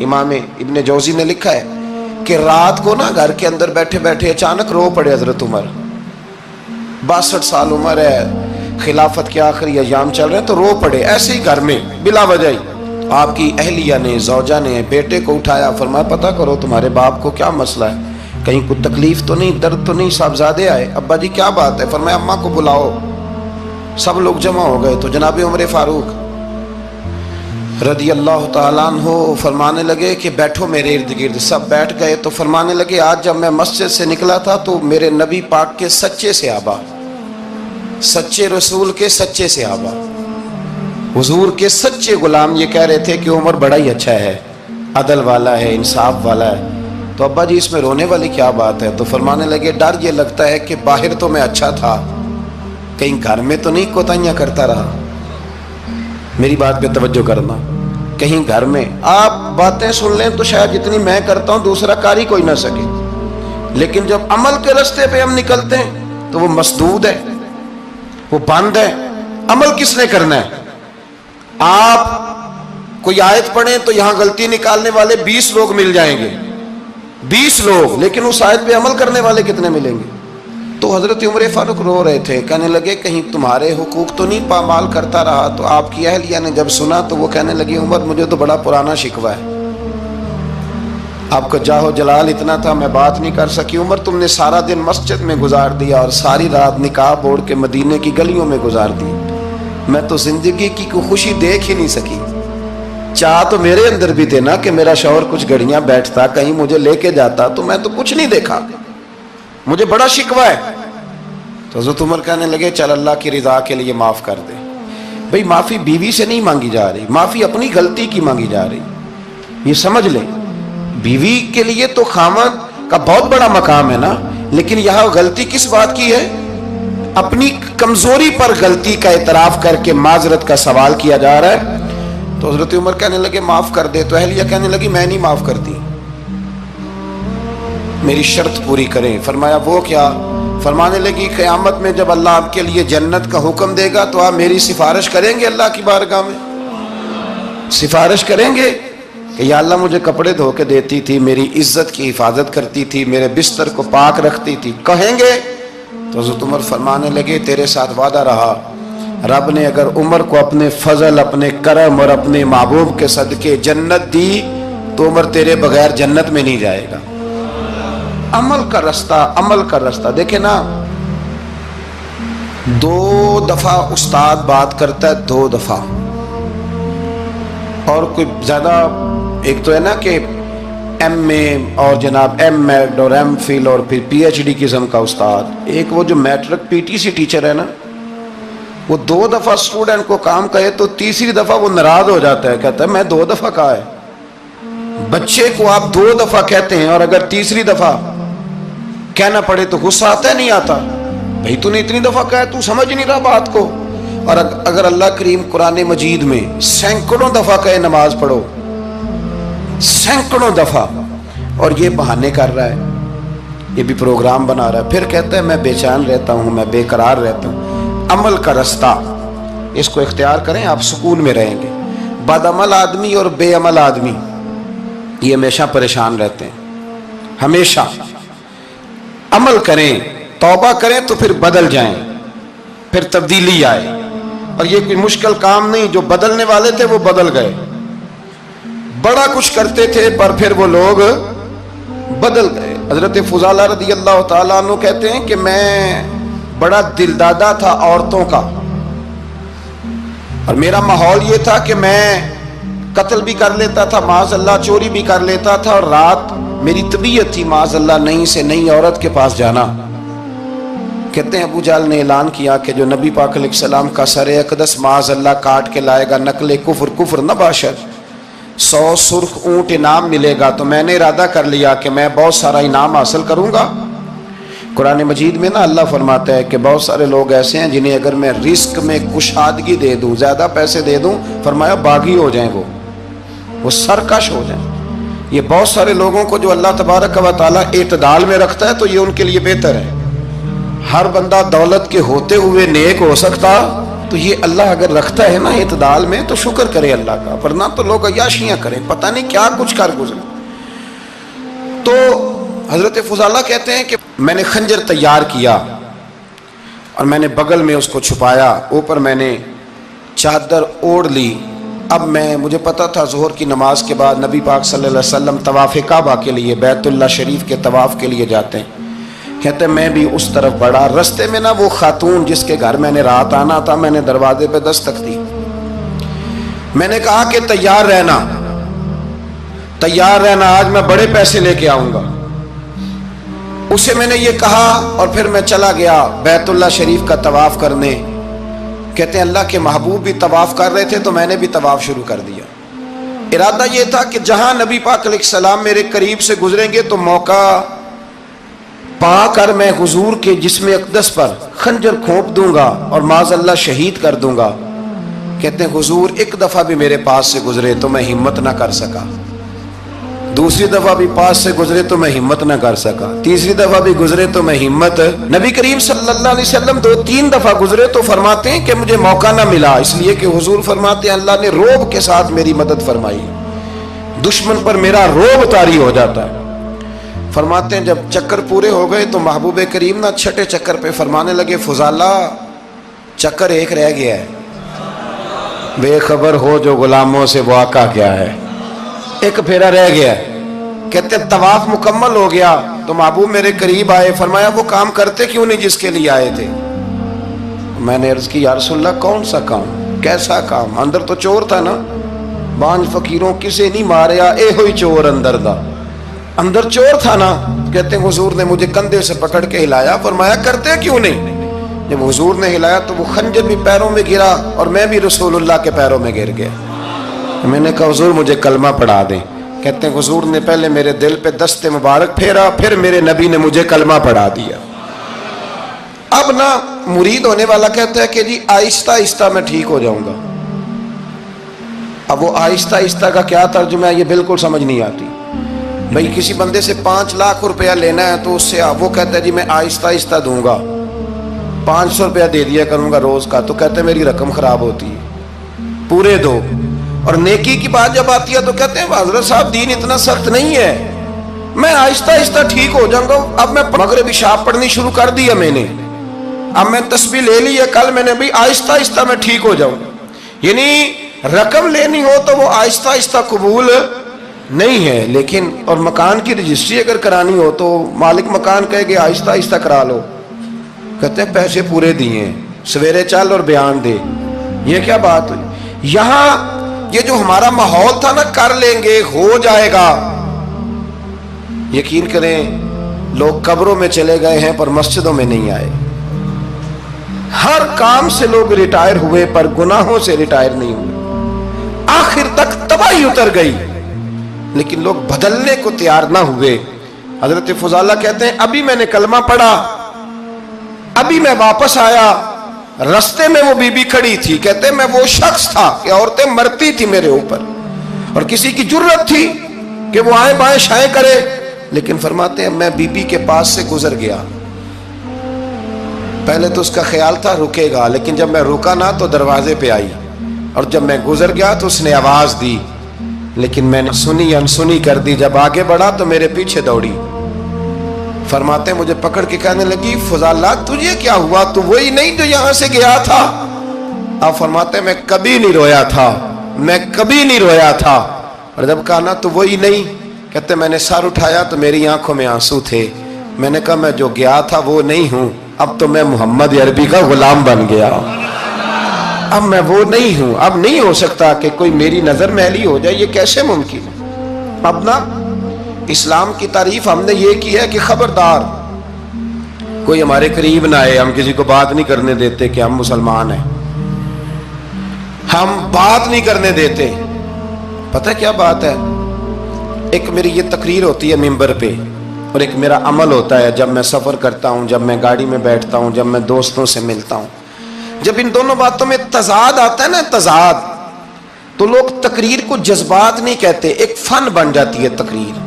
امام ابن جوزی نے لکھا ہے کہ رات کو نا گھر کے اندر بیٹھے بیٹھے اچانک رو پڑے حضرت عمر، 62 سال عمر ہے، خلافت کے آخری ایام چل رہے ہیں تو رو پڑے ایسے ہی گھر میں بلا وجہ ہی۔ آپ کی اہلیہ نے، زوجہ نے بیٹے کو اٹھایا، فرمایا پتہ کرو تمہارے باپ کو کیا مسئلہ ہے، کہیں کوئی تکلیف تو نہیں، درد تو نہیں، صاحبزادے آئے؟ ابا جی کیا بات ہے؟ فرمایا اماں کو بلاؤ۔ سب لوگ جمع ہو گئے تو جناب عمر فاروق رضی اللہ تعالیٰ عنہ فرمانے لگے کہ بیٹھو میرے ارد گرد۔ سب بیٹھ گئے تو فرمانے لگے آج جب میں مسجد سے نکلا تھا تو میرے نبی پاک کے سچے صحابہ، سچے رسول کے سچے صحابہ، حضور کے سچے غلام یہ کہہ رہے تھے کہ عمر بڑا ہی اچھا ہے، عدل والا ہے، انصاف والا ہے۔ تو ابا جی اس میں رونے والی کیا بات ہے؟ تو فرمانے لگے ڈر یہ لگتا ہے کہ باہر تو میں اچھا تھا، کہیں گھر میں تو نہیں کوتاہیاں کرتا رہا۔ میری بات پہ توجہ کرنا، کہیں گھر میں آپ باتیں سن لیں تو شاید جتنی میں کرتا ہوں دوسرا کار ہی کوئی نہ سکے، لیکن جب عمل کے راستے پہ ہم نکلتے ہیں تو وہ مسدود ہے، وہ بند ہے۔ عمل کس نے کرنا ہے؟ آپ کوئی آیت پڑھیں تو یہاں غلطی نکالنے والے 20 لوگ مل جائیں گے، 20 لوگ، لیکن اس آیت پہ عمل کرنے والے کتنے ملیں گے؟ تو حضرت عمر فاروق رو رہے تھے، کہنے لگے کہیں تمہارے حقوق تو نہیں پامال کرتا رہا۔ تو آپ کی اہلیہ نے جب سنا تو وہ کہنے لگی عمر مجھے تو بڑا پرانا شکوہ ہے، آپ کا جاہ و جلال اتنا تھا میں بات نہیں کر سکی۔ عمر تم نے سارا دن مسجد میں گزار دیا اور ساری رات نقاب اوڑھ کے مدینے کی گلیوں میں گزار دی، میں تو زندگی کی کوئی خوشی دیکھ ہی نہیں سکی۔ چاہ تو میرے اندر بھی تھے نا کہ میرا شوہر کچھ گھڑیاں بیٹھتا، کہیں مجھے لے کے جاتا، تو میں تو کچھ نہیں دیکھا، مجھے بڑا شکوہ ہے۔ تو حضرت عمر کہنے لگے چل اللہ کی رضا کے لیے معاف کر دے۔ بھئی معافی بیوی سے نہیں مانگی جا رہی، معافی اپنی غلطی کی مانگی جا رہی، یہ سمجھ لیں۔ بیوی کے لیے تو خامد کا بہت بڑا مقام ہے نا، لیکن یہاں غلطی کس بات کی ہے؟ اپنی کمزوری پر غلطی کا اعتراف کر کے معذرت کا سوال کیا جا رہا ہے۔ تو حضرت عمر کہنے لگے معاف کر دے، تو اہلیہ کہنے لگی میں نہیں معاف کرتی، میری شرط پوری کریں۔ فرمایا وہ کیا؟ فرمانے لگی قیامت میں جب اللہ آپ کے لیے جنت کا حکم دے گا تو آپ میری سفارش کریں گے اللہ کی بارگاہ میں؟ سفارش کریں گے کہ یا اللہ مجھے کپڑے دھو کے دیتی تھی، میری عزت کی حفاظت کرتی تھی، میرے بستر کو پاک رکھتی تھی، کہیں گے؟ تو حضرت عمر فرمانے لگے تیرے ساتھ وعدہ رہا، رب نے اگر عمر کو اپنے فضل، اپنے کرم اور اپنے محبوب کے صدقے جنت دی تو عمر تیرے بغیر جنت میں نہیں جائے گا۔ عمل کا رستہ، عمل کا رستہ دیکھیں نا، 2 دفعہ استاد بات کرتا ہے، 2 دفعہ، اور کوئی زیادہ، ایک تو ہے نا کہ ایم اے اور جناب ایم ایڈ اور ایم فل اور پھر پی ایچ ڈی قسم کا استاد، ایک وہ جو matric P T C teacher ہے نا، وہ 2 دفعہ اسٹوڈنٹ کو کام کہے تو تیسری دفعہ وہ ناراض ہو جاتا ہے، کہتا ہے میں 2 دفعہ کہا ہے۔ بچے کو آپ 2 دفعہ کہتے ہیں اور اگر تیسری دفعہ کہنا پڑے تو غصہ آتا ہے نہیں آتا؟ بھئی تو نے اتنی دفعہ کہا ہے، تو سمجھ نہیں رہا بات کو۔ اور اگر اللہ کریم قرآن مجید میں سینکڑوں دفعہ کہے نماز پڑھو، سینکڑوں دفعہ، اور یہ بہانے کر رہا ہے، یہ بھی پروگرام بنا رہا ہے، پھر کہتا ہے میں بے چین رہتا ہوں، میں بے قرار رہتا ہوں۔ عمل کا رستہ اس کو اختیار کریں، آپ سکون میں رہیں گے۔ بد عمل آدمی اور بے عمل آدمی یہ ہمیشہ پریشان رہتے ہیں، ہمیشہ۔ عمل کریں، توبہ کریں تو پھر بدل جائیں، پھر تبدیلی آئے، اور یہ کوئی مشکل کام نہیں، جو بدلنے والے تھے وہ بدل گئے، بڑا کچھ کرتے تھے پر پھر وہ لوگ بدل گئے۔ حضرت فضالہ رضی اللہ تعالیٰ عنہ کہتے ہیں کہ میں بڑا دلدادہ تھا عورتوں کا، اور میرا ماحول یہ تھا کہ میں قتل بھی کر لیتا تھا، معاذ اللہ چوری بھی کر لیتا تھا، اور رات میری طبیعت تھی معاذ اللہ نئی سے نئی عورت کے پاس جانا۔ کہتے ہیں ابو جہل نے اعلان کیا کہ جو نبی پاک علیہ السلام کا سر اقدس معاذ اللہ کاٹ کے لائے گا، نقل کفر، کفر نہ باشد، 100 سرخ اونٹ انعام ملے گا۔ تو میں نے ارادہ کر لیا کہ میں بہت سارا انعام حاصل کروں گا۔ قرآن مجید میں نا اللہ فرماتا ہے کہ بہت سارے لوگ ایسے ہیں جنہیں اگر میں رزق میں کشادگی دے دوں، زیادہ پیسے دے دوں، فرمایا باغی ہو جائیں، وہ سرکش ہو جائیں۔ یہ بہت سارے لوگوں کو جو اللہ تبارک و تعالیٰ اعتدال میں رکھتا ہے تو یہ ان کے لیے بہتر ہے۔ ہر بندہ دولت کے ہوتے ہوئے نیک ہو سکتا تو یہ اللہ اگر رکھتا ہے نا اعتدال میں تو شکر کرے اللہ کا، ورنہ تو لوگ عیاشیاں کریں، پتہ نہیں کیا کچھ کر گزرے۔ تو حضرت فضالہ کہتے ہیں کہ میں نے خنجر تیار کیا اور میں نے بغل میں اس کو چھپایا، اوپر میں نے چادر اوڑھ لی۔ اب مجھے پتہ تھا ظہر کی نماز کے بعد نبی پاک صلی اللہ علیہ وسلم طواف کعبہ کے لیے، بیت اللہ شریف کے طواف کے لیے جاتے ہیں۔ کہتے ہیں میں بھی اس طرف بڑھا، رستے میں نا وہ خاتون جس کے گھر میں نے رات آنا تھا، میں نے دروازے پہ دستک دی، میں نے کہا کہ تیار رہنا، تیار رہنا، آج میں بڑے پیسے لے کے آؤں گا۔ اسے میں نے یہ کہا اور پھر میں چلا گیا بیت اللہ شریف کا طواف کرنے۔ کہتے ہیں اللہ کے محبوب بھی طواف کر رہے تھے تو میں نے بھی طواف شروع کر دیا۔ ارادہ یہ تھا کہ جہاں نبی پاک علیہ السلام میرے قریب سے گزریں گے تو موقع پا کر میں حضور کے جسم اقدس پر خنجر کھونپ دوں گا اور معاذ اللہ شہید کر دوں گا۔ کہتے ہیں حضور ایک دفعہ بھی میرے پاس سے گزرے تو میں ہمت نہ کر سکا، دوسری دفعہ بھی پاس سے گزرے تو میں ہمت نہ کر سکا، تیسری دفعہ بھی گزرے تو میں ہمت، نبی کریم صلی اللہ علیہ وسلم 2-3 دفعہ گزرے تو فرماتے ہیں کہ مجھے موقع نہ ملا، اس لیے کہ حضور فرماتے ہیں اللہ نے روب کے ساتھ میری مدد فرمائی، دشمن پر میرا روب طاری ہو جاتا ہے۔ فرماتے ہیں جب چکر پورے ہو گئے تو محبوب کریم نہ چھٹے چکر پہ فرمانے لگے فضالہ چکر ایک رہ گیا ہے، بے خبر ہو جو غلاموں سے وہ آقا کیا ہے، ایک پھیرا رہ گیا ہے۔ کہتے ہیں طواف مکمل ہو گیا تو محبوب میرے قریب آئے، فرمایا وہ کام کرتے کیوں نہیں جس کے لیے آئے تھے؟ میں نے عرض کی یا رسول اللہ کون سا کام، کیسا کام؟ اندر تو چور تھا نا، بانج فقیروں کسے نہیں ماریا، اے ہوئی چور اندر دا، اندر چور تھا نا۔ کہتے ہیں حضور نے مجھے کندھے سے پکڑ کے ہلایا، فرمایا کرتے کیوں نہیں؟ جب حضور نے ہلایا تو وہ خنجر بھی پیروں میں گرا اور میں بھی رسول اللہ کے پیروں میں گر گیا۔ میں نے کہا حضور مجھے کلمہ پڑھا دیں۔ کہتے ہیں حضور نے پہلے میرے دل پہ دست مبارک پھیرا، پھر میرے نبی نے مجھے کلمہ پڑھا دیا۔ اب نا مرید ہونے والا کہتا ہے کہ جی آہستہ آہستہ میں ٹھیک ہو جاؤں گا۔ اب وہ آہستہ آہستہ کا کیا ترجمہ ہے یہ بالکل سمجھ نہیں آتی۔ بھئی کسی بندے سے 5 لاکھ روپیہ لینا ہے تو اس سے وہ کہتا ہے جی میں آہستہ آہستہ دوں گا، 500 روپیہ دے دیا کروں گا روز کا، تو کہتے ہیں میری رقم خراب ہوتی ہے، پورے دو۔ اور نیکی کی بات جب آتی ہے تو کہتے ہیں حضرت صاحب دین اتنا سخت نہیں ہے، میں آہستہ آہستہ ٹھیک ہو جاؤں گا۔ اب میں مغربی شاب پڑھنی شروع کر دیا میں نے، اب میں تسبیح لے لی ہے، کل میں نے بھی آہستہ آہستہ میں ٹھیک ہو جاؤں۔ یعنی رقم لینی ہو تو وہ آہستہ آہستہ قبول نہیں ہے، لیکن اور مکان کی رجسٹری اگر کرانی ہو تو مالک مکان کہے کہ آہستہ آہستہ کرا لو، کہتے ہیں پیسے پورے دیے، سویرے چل اور بیان دے، یہ کیا بات ہوئی؟ یہاں یہ جو ہمارا ماحول تھا نا کر لیں گے ہو جائے گا، یقین کریں لوگ قبروں میں چلے گئے ہیں پر مسجدوں میں نہیں آئے، ہر کام سے لوگ ریٹائر ہوئے پر گناہوں سے ریٹائر نہیں ہوئے، آخر تک تباہی اتر گئی لیکن لوگ بدلنے کو تیار نہ ہوئے۔ حضرت فضالہ کہتے ہیں ابھی میں نے کلمہ پڑھا، ابھی میں واپس آیا، رستے میں وہ بی بی کھڑی تھی، کہتے ہیں میں وہ شخص تھا کہ عورتیں مرتی تھی میرے اوپر اور کسی کی جرت تھی کہ وہ آئیں بائیں شائیں کرے، لیکن فرماتے ہیں میں بی بی کے پاس سے گزر گیا، پہلے تو اس کا خیال تھا رکے گا، لیکن جب میں رکا نہ تو دروازے پہ آئی، اور جب میں گزر گیا تو اس نے آواز دی، لیکن میں نے سنی انسنی کر دی، جب آگے بڑھا تو میرے پیچھے دوڑی۔ فرماتے ہیں مجھے پکڑ کے کہنے لگی فضالہ تجھے کیا ہوا، تو وہی نہیں جو یہاں سے گیا تھا؟ آپ فرماتے ہیں میں کبھی نہیں رویا تھا، میں کبھی نہیں رویا تھا، اور جب کہا نا تو وہی نہیں، کہتے میں نے سر اٹھایا تو میری آنکھوں میں آنسو تھے، میں نے کہا میں جو گیا تھا وہ نہیں ہوں، اب تو میں محمد عربی کا غلام بن گیا، اب میں وہ نہیں ہوں، اب نہیں ہو سکتا کہ کوئی میری نظر میلی ہو جائے، یہ کیسے ممکن ہے؟ اب نا اسلام کی تعریف ہم نے یہ کی ہے کہ خبردار کوئی ہمارے قریب نہ آئے، ہم کسی کو بات نہیں کرنے دیتے کہ ہم مسلمان ہیں، ہم بات نہیں کرنے دیتے۔ پتہ کیا بات ہے، ایک میری یہ تقریر ہوتی ہے ممبر پہ، اور ایک میرا عمل ہوتا ہے جب میں سفر کرتا ہوں، جب میں گاڑی میں بیٹھتا ہوں، جب میں دوستوں سے ملتا ہوں، جب ان دونوں باتوں میں تضاد آتا ہے نا، تضاد، تو لوگ تقریر کو جذبات نہیں کہتے، ایک فن بن جاتی ہے تقریر۔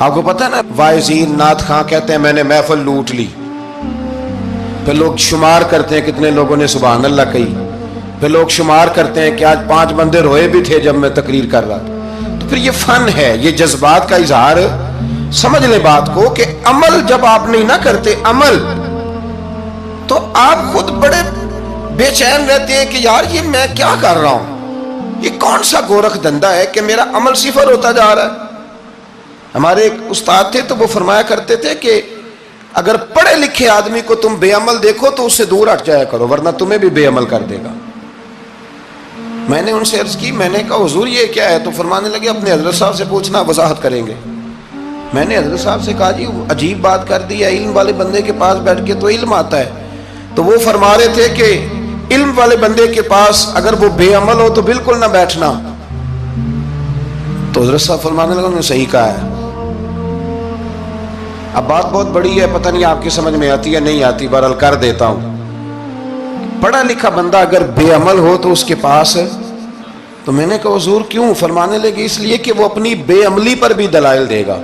آپ کو پتہ ہے نا وائزین نعت خاں کہتے ہیں میں نے محفل لوٹ لی، پھر لوگ شمار کرتے ہیں کتنے لوگوں نے سبحان اللہ کہی، پھر لوگ شمار کرتے ہیں کہ آج 5 بندے روئے بھی تھے جب میں تقریر کر رہا تھا۔ تو پھر یہ فن ہے، یہ جذبات کا اظہار۔ سمجھ لیں بات کو کہ عمل جب آپ نہیں نہ کرتے عمل، تو آپ خود بڑے بے چین رہتے ہیں کہ یار یہ میں کیا کر رہا ہوں، یہ کون سا گورکھ دھندا ہے کہ میرا عمل صفر ہوتا جا رہا ہے۔ ہمارے ایک استاد تھے تو وہ فرمایا کرتے تھے کہ اگر پڑھے لکھے آدمی کو تم بے عمل دیکھو تو اس سے دور ہٹ جایا کرو، ورنہ تمہیں بھی بے عمل کر دے گا۔ میں نے ان سے عرض کی، میں نے کہا حضور یہ کیا ہے؟ تو فرمانے لگے اپنے حضرت صاحب سے پوچھنا، وضاحت کریں گے۔ میں نے حضرت صاحب سے کہا جی عجیب بات کر دی ہے، علم والے بندے کے پاس بیٹھ کے تو علم آتا ہے۔ تو وہ فرما رہے تھے کہ علم والے بندے کے پاس اگر وہ بے عمل ہو تو بالکل نہ بیٹھنا۔ تو حضرت صاحب فرمانے لگے انہوں نے صحیح کہا ہے۔ اب بات بہت بڑی ہے، پتہ نہیں آپ کی سمجھ میں آتی ہے نہیں آتی، بہرحال کر دیتا ہوں۔ پڑھا لکھا بندہ اگر بے عمل ہو تو اس کے پاس، تو میں نے کہا حضور کیوں؟ فرمانے لگے اس لیے کہ وہ اپنی بے عملی پر بھی دلائل دے گا۔